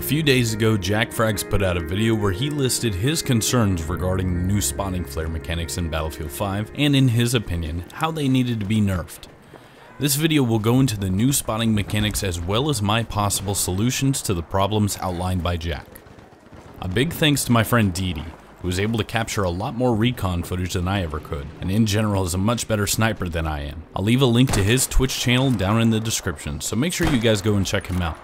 few days ago, JackFrags put out a video where he listed his concerns regarding the new spotting flare mechanics in Battlefield 5, and in his opinion, how they needed to be nerfed. This video will go into the new spotting mechanics as well as my possible solutions to the problems outlined by Jack. A big thanks to my friend Didi, who was able to capture a lot more recon footage than I ever could, and in general is a much better sniper than I am. I'll leave a link to his Twitch channel down in the description, so make sure you guys go and check him out.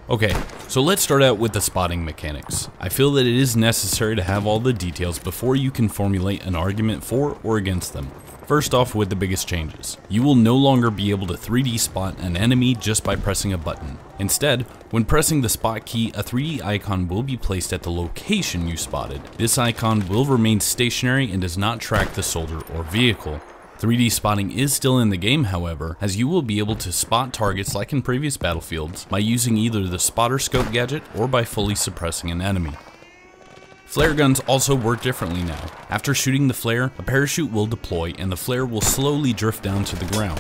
Okay, so let's start out with the spotting mechanics. I feel that it is necessary to have all the details before you can formulate an argument for or against them. First off, with the biggest changes. You will no longer be able to 3D spot an enemy just by pressing a button. Instead, when pressing the spot key, a 3D icon will be placed at the location you spotted. This icon will remain stationary and does not track the soldier or vehicle. 3D spotting is still in the game, however, as you will be able to spot targets like in previous battlefields by using either the spotter scope gadget or by fully suppressing an enemy. Flare guns also work differently now. After shooting the flare, a parachute will deploy and the flare will slowly drift down to the ground.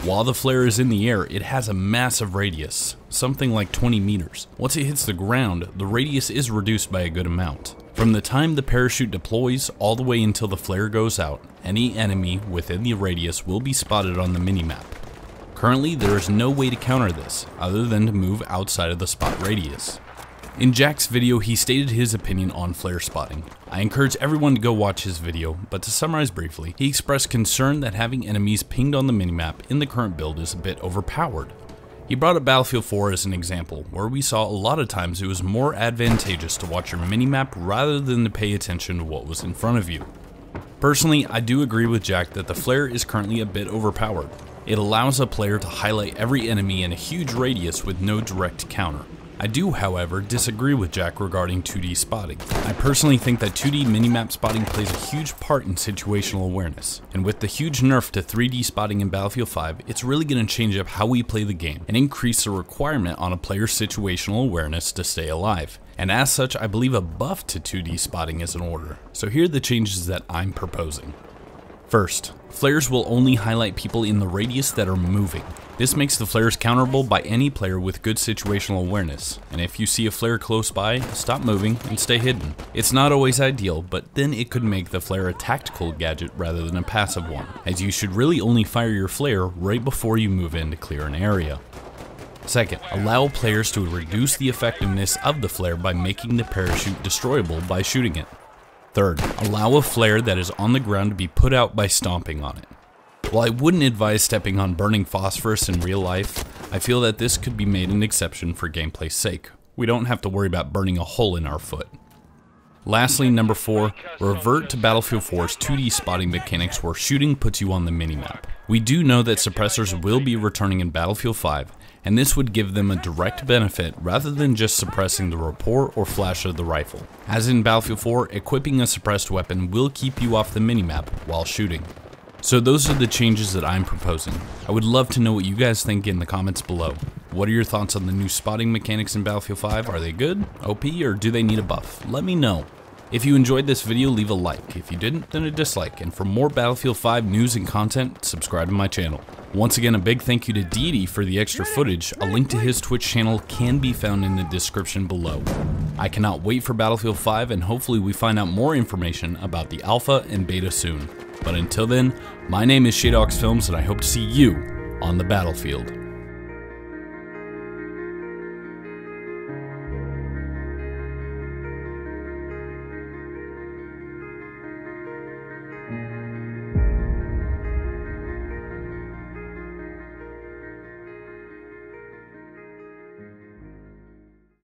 While the flare is in the air, it has a massive radius, something like 20 meters. Once it hits the ground, the radius is reduced by a good amount. From the time the parachute deploys all the way until the flare goes out, any enemy within the radius will be spotted on the minimap. Currently, there is no way to counter this, other than to move outside of the spot radius. In Jack's video, he stated his opinion on flare spotting. I encourage everyone to go watch his video, but to summarize briefly, he expressed concern that having enemies pinged on the minimap in the current build is a bit overpowered. He brought up Battlefield 4 as an example, where we saw a lot of times it was more advantageous to watch your minimap rather than to pay attention to what was in front of you. Personally, I do agree with Jack that the flare is currently a bit overpowered. It allows a player to highlight every enemy in a huge radius with no direct counter. I do, however, disagree with Jack regarding 2D spotting. I personally think that 2D minimap spotting plays a huge part in situational awareness, and with the huge nerf to 3D spotting in Battlefield 5, it's really going to change up how we play the game and increase the requirement on a player's situational awareness to stay alive. And as such, I believe a buff to 2D spotting is in order. So here are the changes that I'm proposing. First, flares will only highlight people in the radius that are moving. This makes the flares counterable by any player with good situational awareness, and if you see a flare close by, stop moving and stay hidden. It's not always ideal, but then it could make the flare a tactical gadget rather than a passive one, as you should really only fire your flare right before you move in to clear an area. Second, allow players to reduce the effectiveness of the flare by making the parachute destroyable by shooting it. Third, allow a flare that is on the ground to be put out by stomping on it. While I wouldn't advise stepping on burning phosphorus in real life, I feel that this could be made an exception for gameplay's sake. We don't have to worry about burning a hole in our foot. Lastly, number 4, revert to Battlefield 4's 2D spotting mechanics where shooting puts you on the minimap. We do know that suppressors will be returning in Battlefield 5, and this would give them a direct benefit rather than just suppressing the report or flash of the rifle. As in Battlefield 4, equipping a suppressed weapon will keep you off the minimap while shooting. So those are the changes that I'm proposing. I would love to know what you guys think in the comments below. What are your thoughts on the new spotting mechanics in Battlefield 5? Are they good, OP, or do they need a buff? Let me know. If you enjoyed this video, leave a like. If you didn't, then a dislike. And for more Battlefield 5 news and content, subscribe to my channel. Once again, a big thank you to Didi for the extra footage. A link to his Twitch channel can be found in the description below. I cannot wait for Battlefield 5, and hopefully we find out more information about the alpha and beta soon. But until then, my name is Shadox Films, and I hope to see you on the battlefield.